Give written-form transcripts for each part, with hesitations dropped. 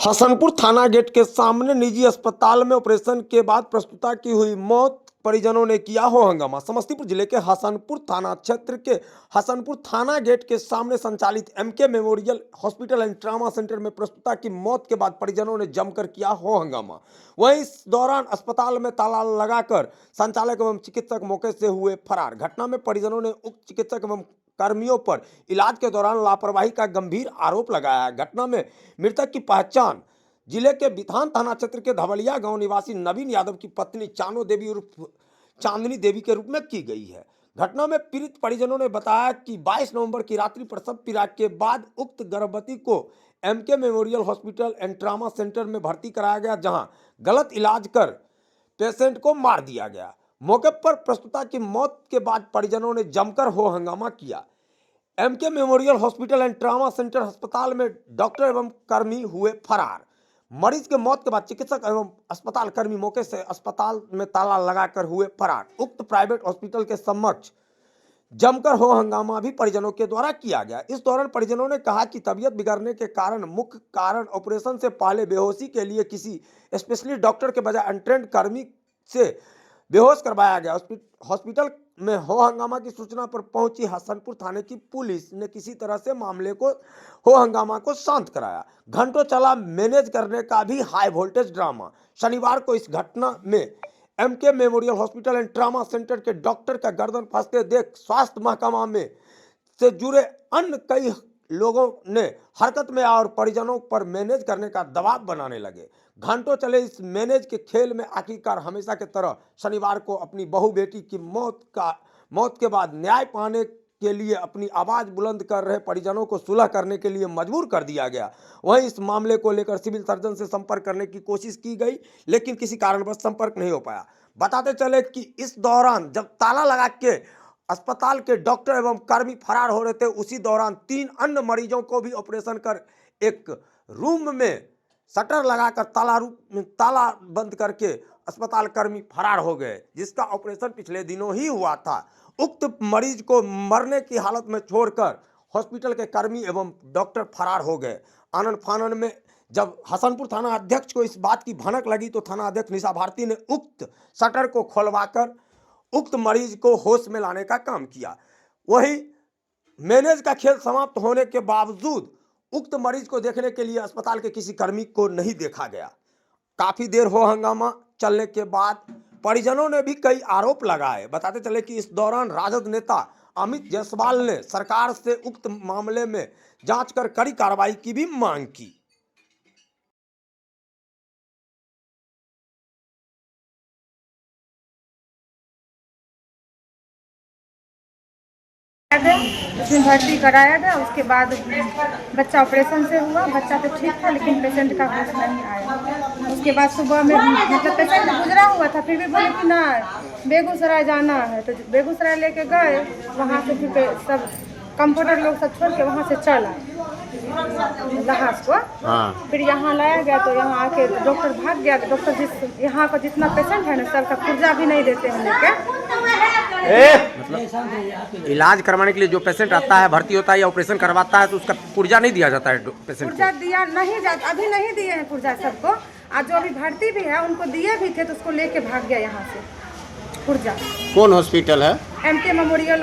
हसनपुर थाना गेट के सामने निजी अस्पताल में ऑपरेशन के बाद प्रसूता की हुई मौत, परिजनों ने किया हो हंगामा। समस्तीपुर जिले के हसनपुर थाना क्षेत्र के हसनपुर थाना गेट के सामने संचालित MK memorial hospital and trauma centre में प्रसूता की मौत के बाद परिजनों ने जमकर किया हो हंगामा। वहीं इस दौरान अस्पताल में ताला लगाकर संचालक एवं चिकित्सक मौके से हुए फरार। घटना में परिजनों ने उक्त चिकित्सक एवं कर्मियों पर इलाज के दौरान लापरवाही का गंभीर आरोप लगाया है। घटना में मृतक की पहचान जिले के बिथान थाना क्षेत्र के धवलिया गांव निवासी नवीन यादव की पत्नी चानो देवी उर्फ चांदनी देवी के रूप में की गई है। घटना में पीड़ित परिजनों ने बताया कि 22 नवंबर की रात्रि प्रसव पीड़ा के बाद उक्त गर्भवती को MK memorial hospital and trauma centre में भर्ती कराया गया, जहां गलत इलाज कर पेशेंट को मार दिया गया। मौके पर प्रसूता की मौत के बाद परिजनों ने जमकर हो हंगामा किया। MK memorial hospital and trauma centre अस्पताल में डॉक्टर एवं कर्मी हुए फरार। मरीज के मौत के बाद चिकित्सक एवं अस्पताल कर्मी मौके से अस्पताल में ताला लगाकर हुए फरार। उक्त प्राइवेट हॉस्पिटल के समक्ष जमकर हो हंगामा भी परिजनों के द्वारा किया गया। इस दौरान परिजनों ने कहा कि तबीयत बिगड़ने के कारण मुख्य कारण ऑपरेशन से पहले बेहोशी के लिए किसी स्पेशलिस्ट डॉक्टर के बजाय अनट्रेंड कर्मी से बेहोश करवाया गया। हॉस्पिटल में हो हंगामा की सूचना पर पहुंची हसनपुर थाने की पुलिस ने किसी तरह से मामले को हो हंगामा को शांत कराया। घंटों चला मैनेज करने का भी हाई वोल्टेज ड्रामा। शनिवार को इस घटना में MK memorial hospital and trauma centre के डॉक्टर का गर्दन फंसते देख स्वास्थ्य महकमा में से जुड़े अन्य कई लोगों ने हरकत में और परिजनों पर मैनेज करने का दबाव बनाने लगे। घंटों चले इस मैनेज के खेल में आखिरकार हमेशा की तरह शनिवार को अपनी बहू बेटी की मौत के बाद न्याय पाने के लिए अपनी आवाज बुलंद कर रहे परिजनों को सुलह करने के लिए मजबूर कर दिया गया। वहीं इस मामले को लेकर सिविल सर्जन से संपर्क करने की कोशिश की गई, लेकिन किसी कारणवश संपर्क नहीं हो पाया। बताते चले कि इस दौरान जब ताला लगा के अस्पताल के डॉक्टर एवं कर्मी फरार हो रहे थे, उसी दौरान 3 अन्य मरीजों को भी ऑपरेशन कर एक रूम में शटर लगाकर ताला बंद करके अस्पताल कर्मी फरार हो गए, जिसका ऑपरेशन पिछले दिनों ही हुआ था। उक्त मरीज को मरने की हालत में छोड़कर हॉस्पिटल के कर्मी एवं डॉक्टर फरार हो गए। आनन फानन में जब हसनपुर थाना अध्यक्ष को इस बात की भनक लगी तो थाना अध्यक्ष निशा भारती ने उक्त शटर को खोलवाकर उक्त मरीज को होश में लाने का काम किया। वहीं मैनेज का खेल समाप्त होने के बावजूद उक्त मरीज को देखने के लिए अस्पताल के किसी कर्मी को नहीं देखा गया। काफी देर हो हंगामा चलने के बाद परिजनों ने भी कई आरोप लगाए। बताते चले कि इस दौरान राजद नेता अमित जायसवाल ने सरकार से उक्त मामले में जांच कर कड़ी कार्रवाई की भी मांग की। उसमें भर्ती कराया गया। उसके बाद बच्चा ऑपरेशन से हुआ। बच्चा तो ठीक था, लेकिन पेशेंट का होश नहीं आया। उसके बाद सुबह में मतलब पेशेंट गुजरा हुआ था, फिर भी बोले कि ना बेगूसराय जाना है, तो बेगूसराय लेके गए। वहाँ से फिर सब कंपाउंडर लोग सब छोड़ के वहाँ से चल आए लहास को। फिर यहाँ लाया गया तो यहाँ आके डॉक्टर भाग गया। डॉक्टर यहाँ का जितना पेशेंट है ना, सबका पुर्जा भी नहीं देते हैं लेके। मतलब इलाज करवाने के लिए जो पेशेंट आता है, भर्ती होता है या ऑपरेशन करवाता है, तो उसका पुर्जा नहीं दिया जाता है पेशेंट को? पुर्जा दिया नहीं जाता, अभी नहीं दिए हैं पुर्जा सबको। आज जो अभी भर्ती भी है उनको दिए भी थे, तो उसको लेके भाग गया यहाँ से पुर्जा। कौन हॉस्पिटल है? MK memorial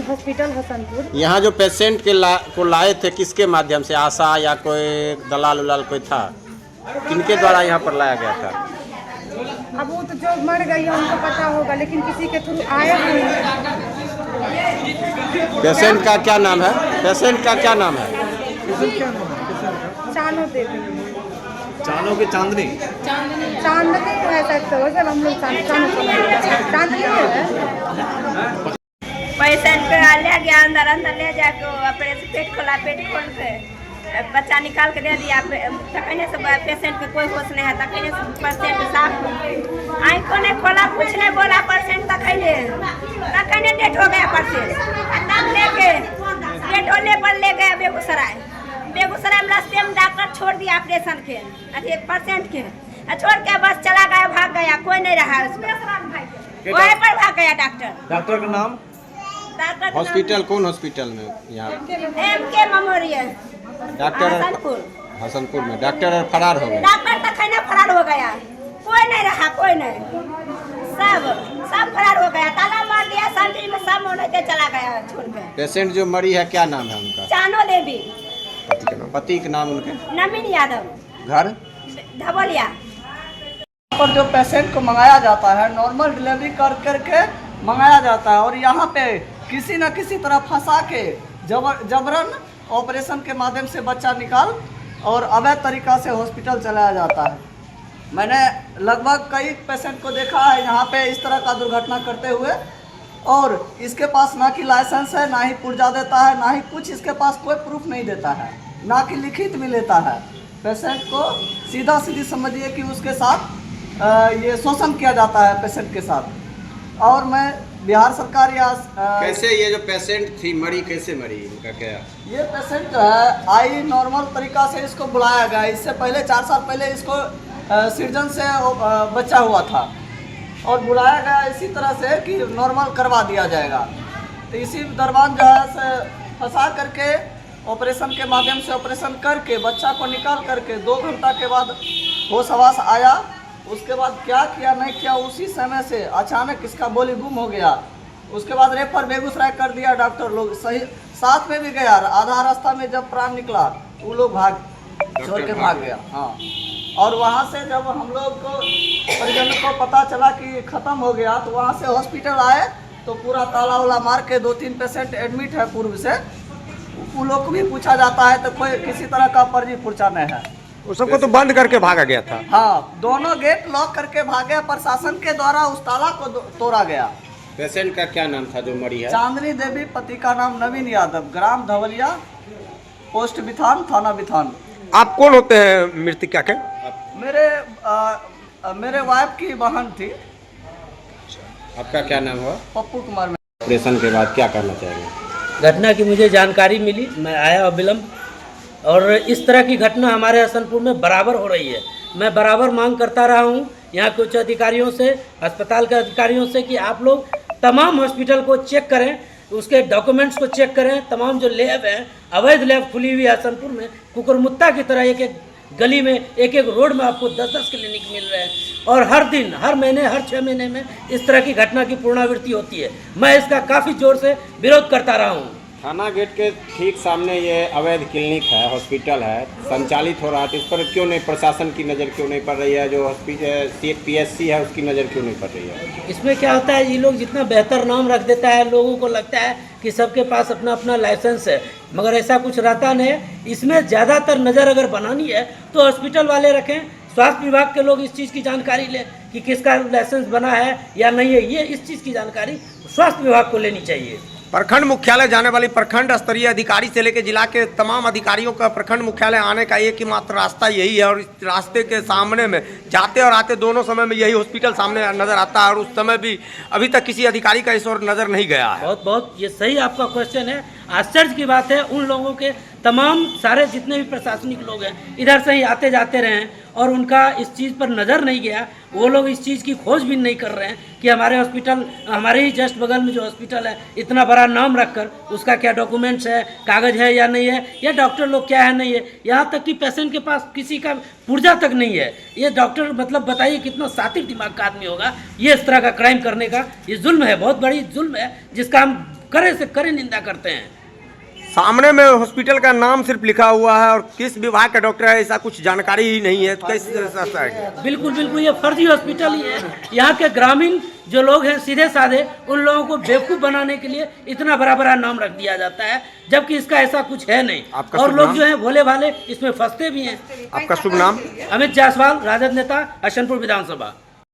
hospital Hasanpur. यहाँ जो पेशेंट को लाए थे किसके माध्यम से? आशा या कोई दलाल उलाल कोई था? किनके द्वारा यहाँ पर लाया गया था? अब वो तो जो मर गई है उनको पता होगा, लेकिन किसी के थ्रू आए हैं। पेशेंट का क्या नाम है? पेशेंट का क्या नाम है? चानो देवी। चानो की चांदनी चांदनी है शायद, तो वैसे हम लोग चांदनी है। पेशेंट को ले गया अंदर ले जाके ऑपरेशन पेट खोल के बच्चा निकाल के दे दिया। तकने से पेशेंट के कोई होश नहीं है। तकने से पेशेंट साफ आँखों ने खोला, कुछ नहीं बोला। पेशेंट तकने डेट हो गया पेशेंट। तब लेके डेटोले पर ले गया बेगूसराय में रास्ते में डॉक्टर छोड़ दिया ऑपरेशन के पेशेंट के, छोड़ के बस चला गया, भाग गया। कोई नहीं रहा उसमें, वहीं पर भाग गया डॉक्टर का नाम? हॉस्पिटल कौन हॉस्पिटल में? यहाँ MK memorial doctor Hasanpur. Hasanpur में डॉक्टर और फरार हो गए। डॉक्टर तक है ना फरार हो गया, कोई नहीं रहा, कोई नहीं, सब फरार हो गया, ताला मार दिया, सर्जरी में सब होने के चला गया छोड़ के। पेशेंट जो मरी है क्या नाम है उनका? चानो देवी, पति के नाम उनके? नवीन यादव, घर धवलिया। पर जो पेशेंट को मंगाया जाता है नॉर्मल डिलीवरी कर करके मंगाया जाता है और यहाँ पे किसी न किसी तरह फंसा के जबरन ऑपरेशन के माध्यम से बच्चा निकाल और अवैध तरीका से हॉस्पिटल चलाया जाता है। मैंने लगभग कई पेशेंट को देखा है यहाँ पे इस तरह का दुर्घटना करते हुए, और इसके पास ना कि लाइसेंस है, ना ही पुर्जा देता है, ना ही कुछ इसके पास कोई प्रूफ नहीं देता है, ना कि लिखित भी लेता है। पेशेंट को सीधा सीधी समझिए कि उसके साथ ये शोषण किया जाता है पेशेंट के साथ। और मैं बिहार सरकार या कैसे ये जो पेशेंट थी मरी, कैसे मरी, इनका क्या? ये पेशेंट जो है आई नॉर्मल तरीका से इसको बुलाया गया। इससे पहले 4 साल पहले इसको सर्जन से बच्चा हुआ था और बुलाया गया इसी तरह से कि नॉर्मल करवा दिया जाएगा। तो इसी दरमियान जो है से फंसा करके ऑपरेशन के माध्यम से ऑपरेशन करके बच्चा को निकाल करके 2 घंटा के बाद होश हवास आया। उसके बाद क्या किया नहीं किया, उसी समय से अचानक इसका बोली गुम हो गया। उसके बाद रेफर बेगूसराय कर दिया डॉक्टर लोग, सही साथ में भी गया। आधा रास्ता में जब प्राण निकला वो लोग छोड़ के भाग गया। हाँ, और वहाँ से जब हम लोग को परिजनों को पता चला कि ख़त्म हो गया तो वहाँ से हॉस्पिटल आए तो पूरा ताला वाला मार के 2-3 पेशेंट एडमिट है पूर्व से। उन लोग को भी पूछा जाता है तो कोई किसी तरह का पर्ची पुर्चा नहीं है। उस सबको तो बंद करके भागा गया था। हाँ, दोनों गेट लॉक करके भागे, प्रशासन के द्वारा उस ताला को तोड़ा गया। पेशेंट का क्या नाम था जो मरी है? चांदनी देवी, पति का नाम नवीन यादव, ग्राम धवलिया, पोस्ट बिथान, थाना बिथान। आप कौन होते हैं मृतका के? मेरे वाइफ की बहन थी। आपका क्या नाम हुआ? पप्पू कुमार। ऑपरेशन के बाद क्या करना चाहेंगे? घटना की मुझे जानकारी मिली, मैं आया अविलंब, और इस तरह की घटना हमारे हसनपुर में बराबर हो रही है। मैं बराबर मांग करता रहा हूँ यहाँ के उच्च अधिकारियों से, अस्पताल के अधिकारियों से कि आप लोग तमाम हॉस्पिटल को चेक करें, उसके डॉक्यूमेंट्स को चेक करें। तमाम जो लैब हैं, अवैध लैब खुली हुई है हसनपुर में, कुकुरमुत्ता की तरह एक गली में, एक रोड में आपको 10-10 क्लिनिक मिल रहे हैं, और हर दिन, हर महीने, हर 6 महीने में इस तरह की घटना की पुनरावृत्ति होती है। मैं इसका काफ़ी जोर से विरोध करता रहा हूँ। थाना गेट के ठीक सामने ये अवैध क्लिनिक है, हॉस्पिटल है, संचालित हो रहा है, तो इस पर क्यों नहीं प्रशासन की नज़र क्यों नहीं पड़ रही है? जो PSC है उसकी नज़र क्यों नहीं पड़ रही है? इसमें क्या होता है, ये लोग जितना बेहतर नाम रख देता है, लोगों को लगता है कि सबके पास अपना अपना लाइसेंस है, मगर ऐसा कुछ रहता नहीं है। इसमें ज़्यादातर नज़र अगर बनानी है तो हॉस्पिटल वाले रखें, स्वास्थ्य विभाग के लोग इस चीज़ की जानकारी लें कि किसका लाइसेंस बना है या नहीं है। ये इस चीज़ की जानकारी स्वास्थ्य विभाग को लेनी चाहिए। प्रखंड मुख्यालय जाने वाली प्रखंड स्तरीय अधिकारी से लेकर जिला के तमाम अधिकारियों का प्रखंड मुख्यालय आने का एक ही मात्र रास्ता यही है, और इस रास्ते के सामने में जाते और आते दोनों समय में यही हॉस्पिटल सामने नजर आता है, और उस समय भी अभी तक किसी अधिकारी का इस ओर नजर नहीं गया है। बहुत ये सही आपका क्वेश्चन है। आश्चर्य की बात है, उन लोगों के तमाम सारे जितने भी प्रशासनिक लोग हैं इधर से ही आते जाते रहे हैं और उनका इस चीज़ पर नज़र नहीं गया। वो लोग इस चीज़ की खोज भी नहीं कर रहे हैं कि हमारे हॉस्पिटल, हमारे ही जस्ट बगल में जो हॉस्पिटल है, इतना बड़ा नाम रखकर उसका क्या डॉक्यूमेंट्स है, कागज़ है या नहीं है, या डॉक्टर लोग क्या है नहीं है, यहाँ तक कि पेशेंट के पास किसी का पुर्जा तक नहीं है। ये डॉक्टर, मतलब बताइए कितना सातिक दिमाग का आदमी होगा ये इस तरह का क्राइम करने का। ये जुल्म है, बहुत बड़ी जुल्म है, जिसका हम कड़े से कड़े निंदा करते हैं। सामने में हॉस्पिटल का नाम सिर्फ लिखा हुआ है और किस विभाग का डॉक्टर है ऐसा कुछ जानकारी ही नहीं है, तो कैसे है? बिल्कुल बिल्कुल, ये फर्जी हॉस्पिटल ही है। यहाँ के ग्रामीण जो लोग हैं सीधे साधे, उन लोगों को बेवकूफ़ बनाने के लिए इतना बड़ा बड़ा नाम रख दिया जाता है, जबकि इसका ऐसा कुछ है नहीं। और लोग जो हैं भोले भाले इसमें फंसते भी हैं। आपका शुभ नाम? अमित जायसवाल, राजद नेता, हसनपुर विधानसभा।